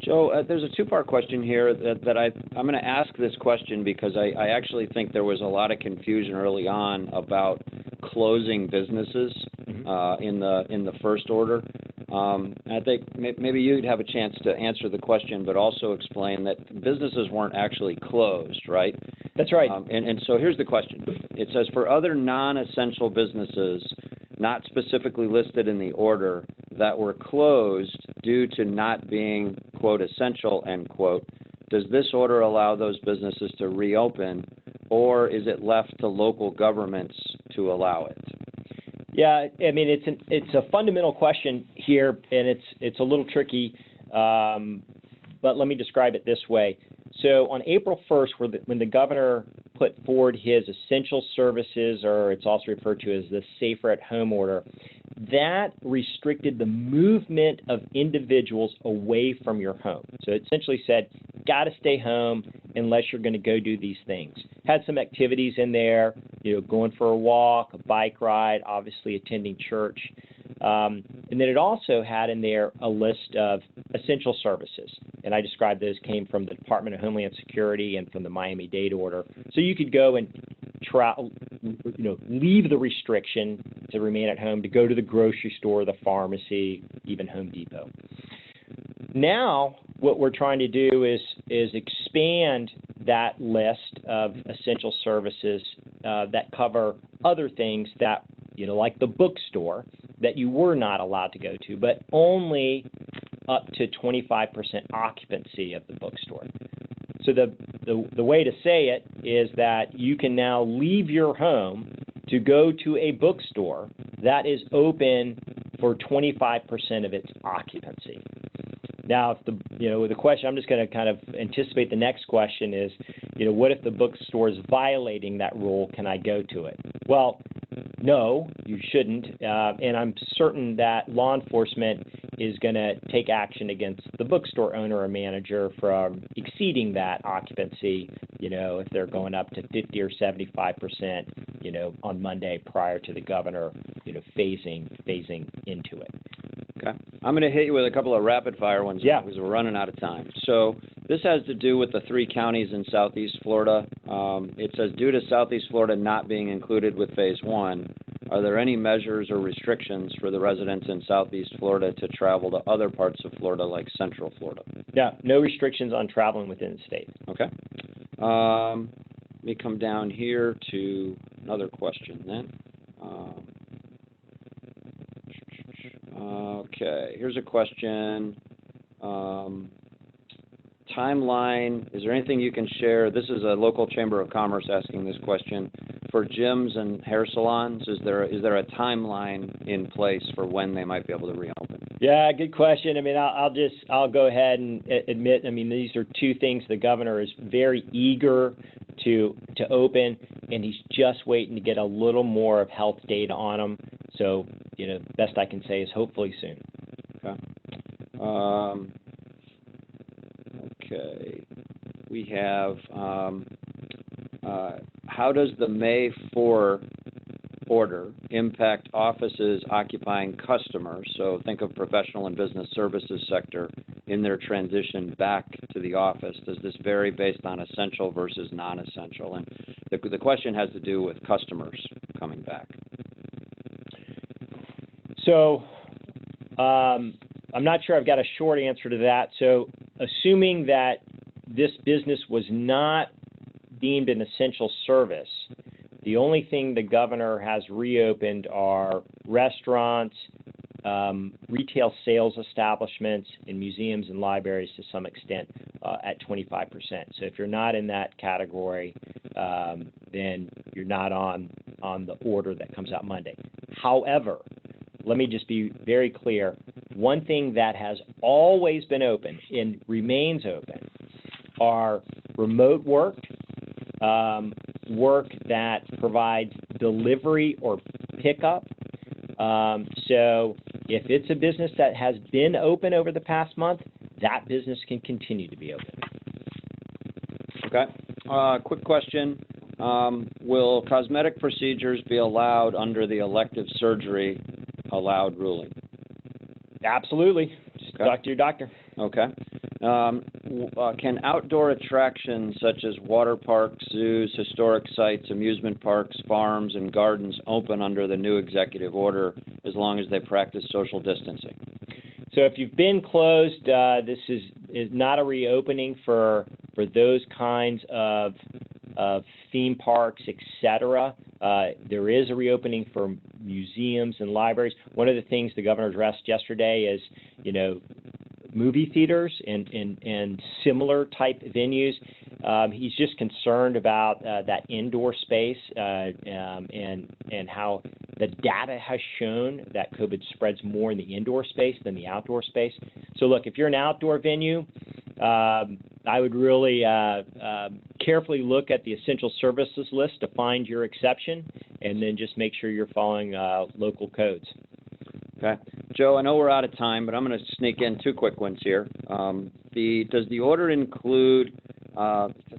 Joe, there's a two-part question here that I'm going to ask this question because I actually think there was a lot of confusion early on about closing businesses in the first order. I think maybe you'd have a chance to answer the question, but also explain that businesses weren't actually closed, right? That's right. And so here's the question. It says, for other non-essential businesses not specifically listed in the order that were closed due to not being, quote, essential, end quote, does this order allow those businesses to reopen, or is it left to local governments to allow it? Yeah, I mean, it's a fundamental question here, and it's a little tricky, but let me describe it this way. So on April 1st, when the governor put forward his essential services, or it's also referred to as the Safer at Home order, that restricted the movement of individuals away from your home. So it essentially said, got to stay home, unless you're going to go do these things. Had some activities in there, going for a walk, a bike ride, obviously attending church. And then it also had in there a list of essential services. And I described those came from the Department of Homeland Security and from the Miami-Dade order. So you could go and leave the restriction to remain at home, to go to the grocery store, the pharmacy, even Home Depot. Now, what we're trying to do is expand that list of essential services that cover other things that, like the bookstore, that you were not allowed to go to, but only up to 25% occupancy of the bookstore. So the way to say it is that you can now leave your home to go to a bookstore that is open for 25% of its occupancy. Now, if the question, I'm just going to kind of anticipate the next question is, what if the bookstore is violating that rule? Can I go to it? Well, no, you shouldn't. And I'm certain that law enforcement is going to take action against the bookstore owner or manager from exceeding that occupancy, if they're going up to 50 or 75%, on Monday prior to the governor, phasing into it. Okay. I'm going to hit you with a couple of rapid-fire ones Yeah. because we're running out of time. So this has to do with the 3 counties in southeast Florida. It says, due to southeast Florida not being included with Phase 1, are there any measures or restrictions for the residents in southeast Florida to travel to other parts of Florida like central Florida? Yeah, no restrictions on traveling within the state. Okay. Let me come down here to another question then. Okay, here's a question. Timeline, is there anything you can share? This is a local chamber of commerce asking this question. For gyms and hair salons, is there a timeline in place for when they might be able to reopen? Yeah, good question. I mean, I'll go ahead and admit, these are 2 things the governor is very eager to open, and he's just waiting to get a little more of health data on them. So, best I can say is hopefully soon. Okay. Okay. We have, how does the May 4 order impact offices occupying customers? So think of professional and business services sector in their transition back to the office. Does this vary based on essential versus non-essential? And the question has to do with customers coming back. So I'm not sure I've got a short answer to that. So assuming that this business was not deemed an essential service, the only thing the governor has reopened are restaurants, retail sales establishments, and museums and libraries to some extent at 25%. So if you're not in that category, then you're not on the order that comes out Monday. However, let me just be very clear. One thing that has always been open and remains open are remote work, work that provides delivery or pickup. So if it's a business that has been open over the past month, that business can continue to be open. Okay. Quick question. Will cosmetic procedures be allowed under the elective surgery allowed ruling? Absolutely. Just Okay. talk to your doctor. Okay. Can outdoor attractions such as water parks, zoos, historic sites, amusement parks, farms, and gardens open under the new executive order as long as they practice social distancing? So if you've been closed, this is not a reopening for those kinds of theme parks, etc. There is a reopening for museums and libraries. One of the things the governor addressed yesterday is, movie theaters and similar type venues. He's just concerned about that indoor space and how the data has shown that COVID spreads more in the indoor space than the outdoor space. So look, if you're an outdoor venue, I would really carefully look at the essential services list to find your exception, and then just make sure you're following local codes. Okay. Joe, I know we're out of time, but I'm going to sneak in 2 quick ones here. Does the order include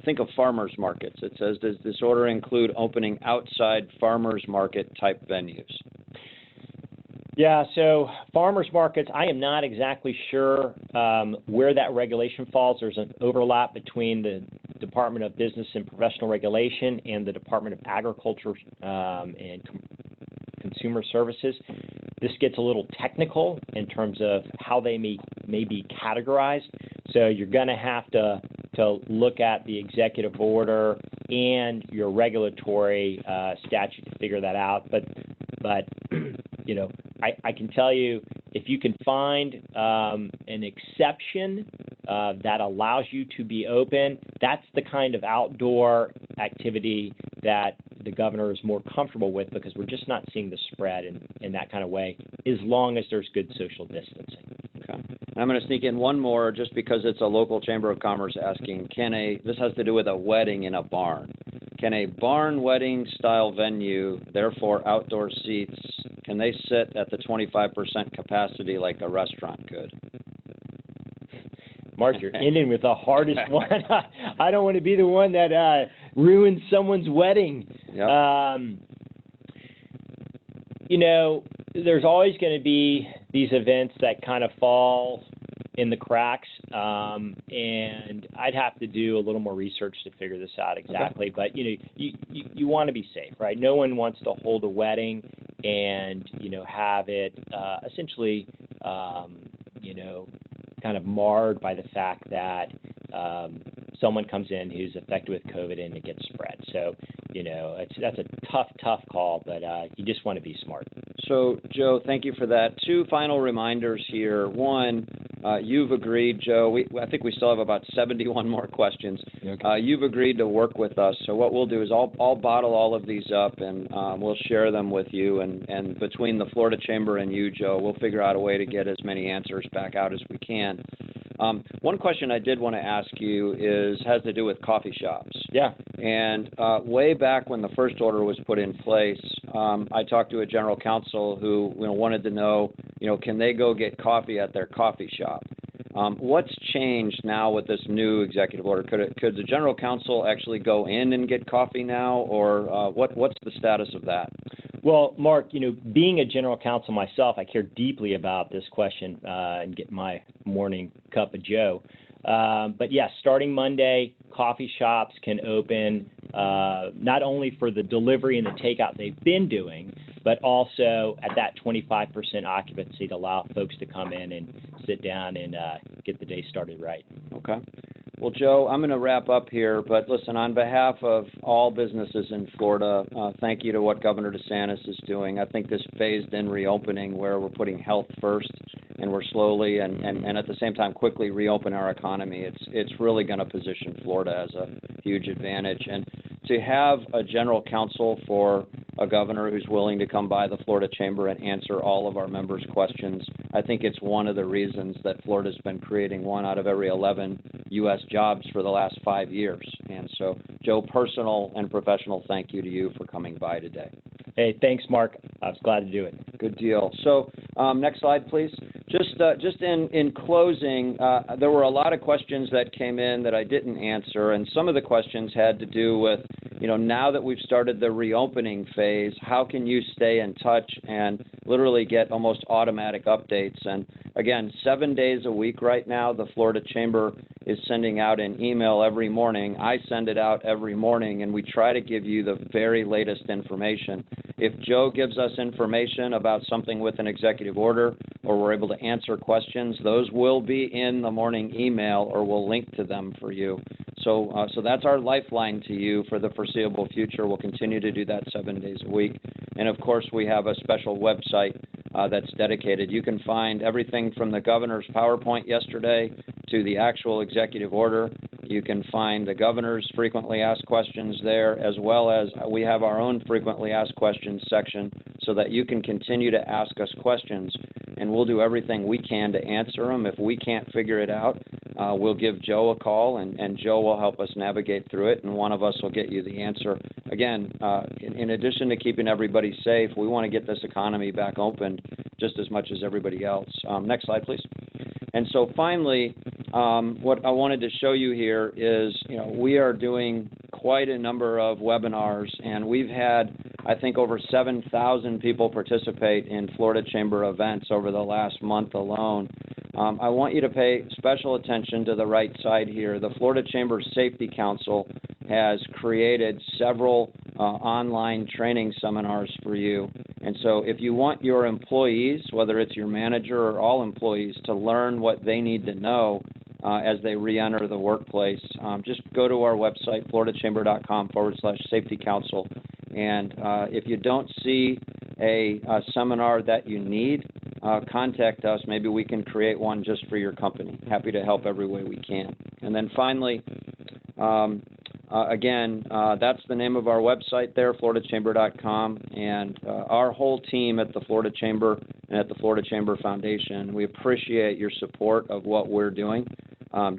think of farmers markets. It says, does this order include opening outside farmers market type venues? Yeah, so farmers markets, I am not exactly sure where that regulation falls. There's an overlap between the Department of Business and Professional Regulation and the Department of Agriculture and Consumer Services. This gets a little technical in terms of how they may be categorized. So you're going to have to look at the executive order and your regulatory statute to figure that out. But you know, I can tell you, if you can find an exception that allows you to be open, that's the kind of outdoor activity that the governor is more comfortable with, because we're just not seeing the spread in that kind of way, as long as there's good social distancing. Okay. And I'm going to sneak in one more, just because it's a local chamber of commerce asking, this has to do with a wedding in a barn. Can a barn wedding style venue, therefore outdoor seats, can they sit at the 25% capacity like a restaurant could? Mark, you're ending with the hardest one. I don't want to be the one that ruins someone's wedding. Yep. You know, there's always going to be these events that kind of fall in the cracks, and I'd have to do a little more research to figure this out exactly. Okay. But, you know, you want to be safe, right? No one wants to hold a wedding and, you know, have it essentially, you know, kind of marred by the fact that someone comes in who's affected with COVID and it gets spread. So, you know, that's a tough call, but you just want to be smart. So, Joe, thank you for that. Two final reminders here. One, you've agreed, Joe, I think we still have about 71 more questions. Okay. You've agreed to work with us. So what we'll do is I'll bottle all of these up, and we'll share them with you. And between the Florida Chamber and you, Joe, we'll figure out a way to get as many answers back out as we can. One question I did want to ask you has to do with coffee shops. Yeah. And way back when the first order was put in place, I talked to a general counsel who wanted to know, can they go get coffee at their coffee shop? What's changed now with this new executive order? Could the general counsel actually go in and get coffee now, or what's the status of that? Well, Mark, being a general counsel myself, I care deeply about this question and get my morning cup of Joe. But yes, starting Monday, coffee shops can open not only for the delivery and the takeout they've been doing, but also at that 25% occupancy to allow folks to come in and sit down and get the day started right. Okay. Well, Joe, I'm going to wrap up here, but listen, on behalf of all businesses in Florida, thank you to what Governor DeSantis is doing. I think this phased-in reopening where we're putting health first and we're slowly and at the same time quickly reopen our economy, it's really going to position Florida as a huge advantage. And to have a general counsel for a governor who's willing to come by the Florida Chamber and answer all of our members' questions, I think it's one of the reasons that Florida's been creating 1 out of every 11 U.S. jobs for the last 5 years. And so, Joe, personal and professional thank you to you for coming by today. Hey, thanks, Mark. I was glad to do it. Good deal. So, next slide, please. Just in closing, there were a lot of questions that came in that I didn't answer, and some of the questions had to do with, now that we've started the reopening phase, how can you stay in touch and literally get almost automatic updates? And again, 7 days a week right now, the Florida Chamber is sending out an email every morning. I send it out every morning, and we try to give you the very latest information. If Joe gives us information about something with an executive order, or we're able to answer questions, those will be in the morning email, or we'll link to them for you. So that's our lifeline to you for the foreseeable future. We'll continue to do that 7 days a week. And of course, we have a special website that's dedicated. You can find everything from the governor's PowerPoint yesterday to the actual executive order. You can find the governor's frequently asked questions there, as well as we have our own frequently asked questions section so that you can continue to ask us questions, and we'll do everything we can to answer them. If we can't figure it out, we'll give Joe a call, and Joe will help us navigate through it, and one of us will get you the answer. Again, in addition to keeping everybody safe, we want to get this economy back open just as much as everybody else. Next slide, please. And so finally, what I wanted to show you here is, we are doing quite a number of webinars, and we've had, I think, over 7,000 people participate in Florida Chamber events over the last month alone. I want you to pay special attention to the right side here. The Florida Chamber Safety Council has created several online training seminars for you. And so if you want your employees, whether it's your manager or all employees, to learn what they need to know as they re-enter the workplace, just go to our website, floridachamber.com/safety council. And if you don't see a seminar that you need, contact us. Maybe we can create one just for your company. Happy to help every way we can. And then finally, again, that's the name of our website there, floridachamber.com, and our whole team at the Florida Chamber and at the Florida Chamber Foundation, we appreciate your support of what we're doing.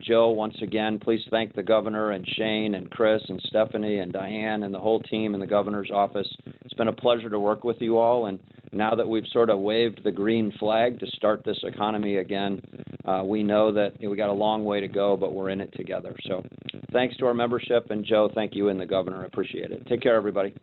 Joe, once again, please thank the governor and Shane and Chris and Stephanie and Diane and the whole team in the governor's office. It's been a pleasure to work with you all, and now that we've sort of waved the green flag to start this economy again, we know that we got a long way to go, but we're in it together. So thanks to our membership, and Joe, thank you and the governor. I appreciate it. Take care, everybody.